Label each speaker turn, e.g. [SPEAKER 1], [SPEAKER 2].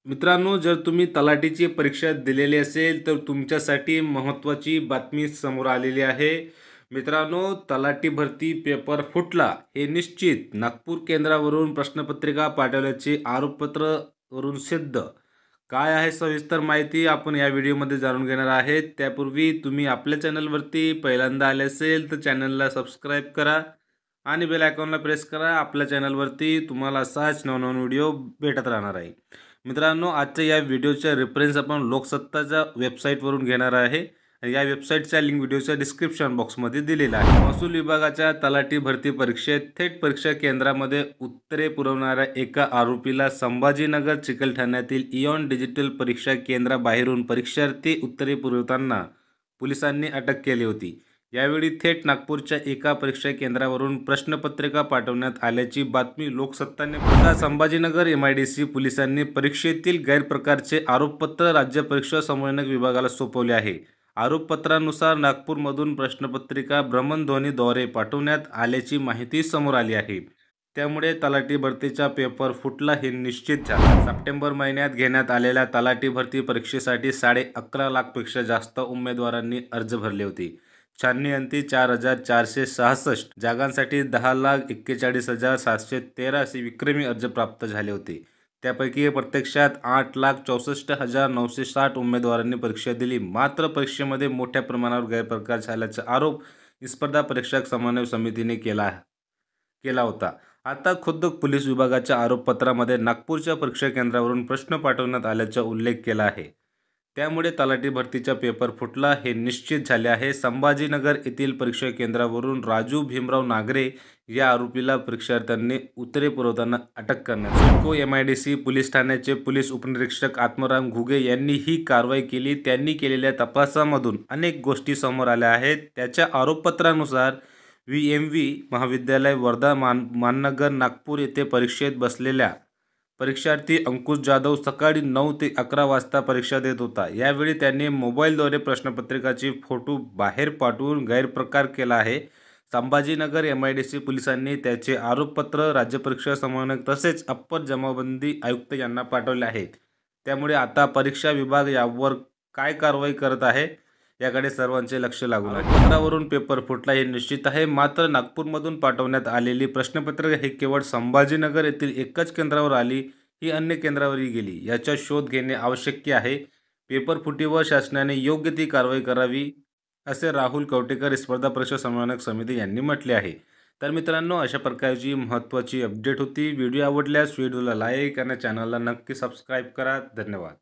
[SPEAKER 1] मित्रांनो, जर तुम्ही तलाठीची परीक्षा दिलेली असेल, तर तुमच्यासाठी महत्त्वाची बातमी समोर आलेली आहे. मित्रांनो, तलाठी भरती पेपर फुटला हे निश्चित. नागपूर केंद्रावरून प्रश्नपत्रिका पाठवल्याचे आरोपपत्र वरून सिद्ध. काय आहे सविस्तर माहिती आपण या व्हिडिओमध्ये जाणून घेणार आहेत. त्यापूर्वी तुम्ही आपल्या चॅनलवरती पहिल्यांदा आले असेल, तर चॅनलला सबस्क्राईब करा आणि बेल आयकॉनला प्रेस करा. आपल्या चॅनलवरती तुम्हाला असाच नवनवीन व्हिडिओ भेटत राहणार आहे. मित्रांनो, आजच्या या व्हिडिओचा रेफरन्स आपण लोकसत्ताच्या वेबसाईटवरून घेणार आहे. या वेबसाईटचा लिंक व्हिडिओच्या डिस्क्रिप्शन बॉक्समध्ये दिलेला आहे. महसूल विभागाच्या तलाठी भरती परीक्षेत थेट परीक्षा केंद्रामध्ये उत्तरे पुरवणाऱ्या एका आरोपीला संभाजीनगर चिकलठाण्यातील इऑन डिजिटल परीक्षा केंद्राबाहेरून परीक्षार्थी उत्तरे पुरवताना पोलिसांनी अटक केली होती. यावेळी थेट नागपूरच्या एका परीक्षा केंद्रावरून प्रश्नपत्रिका पाठवण्यात आल्याची बातमी लोकसत्ताने संभाजीनगर MIDC पोलिसांनी परीक्षेतील गैरप्रकारचे आरोपपत्र राज्य परीक्षा संगणक विभागाला सोपवले आहे. आरोपपत्रानुसार नागपूरमधून प्रश्नपत्रिका भ्रमणध्वनीद्वारे पाठवण्यात आल्याची माहिती समोर आली आहे. त्यामुळे तलाठी भरतीचा पेपर फुटला हे निश्चित झाले. सप्टेंबर महिन्यात घेण्यात आलेल्या तलाठी भरती परीक्षेसाठी 11.5 लाखपेक्षा जास्त उमेदवारांनी अर्ज भरले होते. छाननीअंती 4,466 जागांसाठी 10,41,713 असे विक्रमी अर्ज प्राप्त झाले होते. त्यापैकी प्रत्यक्षात 8,64,960 उमेदवारांनी परीक्षा दिली. मात्र परीक्षेमध्ये मोठ्या प्रमाणावर गैरप्रकार झाल्याचा आरोप स्पर्धा परीक्षा समन्वय समितीने केला होता. आता खुद्द पोलीस विभागाच्या आरोपपत्रामध्ये नागपूरच्या परीक्षा केंद्रावरून प्रश्न पाठवण्यात आल्याचा उल्लेख केला आहे. त्यामुळे तलाठी भरतीचा पेपर फुटला हे निश्चित झाले आहे. संभाजीनगर येथील परीक्षा केंद्रावरून राजू भीमराव नागरे या आरोपीला परीक्षार्थ्यांनी उत्तरे पुरवताना अटक करण्यात सिडको MIDC पोलीस ठाण्याचे पोलीस उपनिरीक्षक आत्माराम घुगे यांनी ही कारवाई केली. त्यांनी केलेल्या तपासामधून अनेक गोष्टी समोर आल्या आहेत. त्याच्या आरोपपत्रानुसार VMV महाविद्यालय वर्धा माननगर नागपूर येथे परीक्षेत बसलेल्या परीक्षार्थी अंकुश जाधव सकाळी 9 ते 11 वाजता परीक्षा देत होता. यावेळी त्यांनी मोबाईलद्वारे प्रश्नपत्रिकाचे फोटो बाहेर पाठवून गैरप्रकार केला आहे. संभाजीनगर MIDC पोलिसांनी त्याचे आरोपपत्र राज्य परीक्षा समन्वयक तसेच अप्पर जमाबंदी आयुक्त यांना पाठवले आहेत. त्यामुळे आता परीक्षा विभाग यावर काय कारवाई करत आहे याकडे सर्वांचे लक्ष लागून आहे. पत्रावरून पेपर फुटला हे निश्चित आहे. मात्र नागपूरमधून पाठवण्यात आलेली प्रश्नपत्रिका हे केवळ संभाजीनगर येथील एकाच केंद्रावर आली, ही अन्य केंद्रावरही गेली. याचा शोध घेणे आवश्यक आहे. पेपर फुटीवर शासनाने योग्य ती कारवाई करावी, असे राहुल कवटेकर स्पर्धा परीक्षा समन्वयक समिती यांनी म्हटले आहे. तर मित्रांनो, अशा प्रकारची महत्त्वाची अपडेट होती. व्हिडिओ आवडल्यास व्हिडिओला लाईक आणि चॅनलला नक्की सबस्क्राईब करा. धन्यवाद.